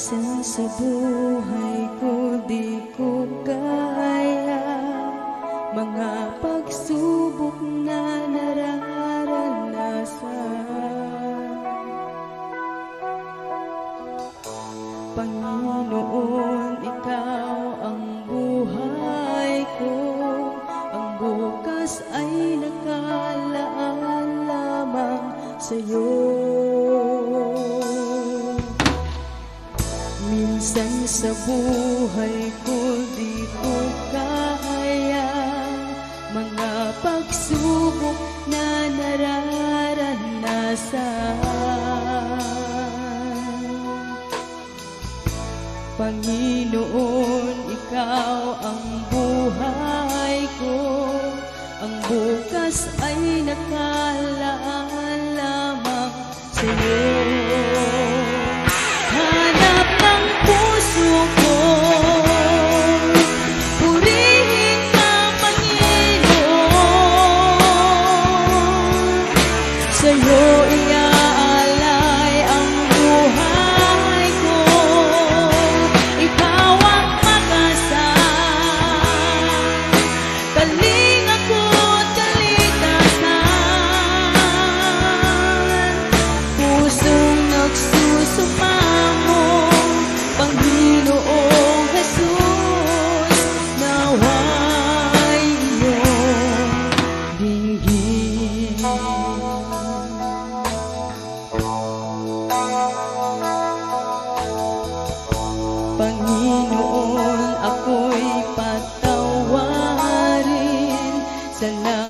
minsan sa buhay ko di ko kaya mga pagsubok na nararanasan. Panginoon, ikaw ang buhay ko, ang bukas ay nakalaan lamang sa'yo. Minsan sa buhay ko di ko kaya mga pagsubok na nararanasan. Panginoon, ikaw ang buhay ko, ang bukas ay nakalaan lamang sa'yo. Hanap ng puso ko, purihin ka, Panginoon. Sa'yo iaalay ang buhay ko, ikaw ang mag-asal, kalinga ko't kalikasan. Pusong nagsusumamo, Panginoong Jesus, nawa'y iyong dinggin. Panginoon,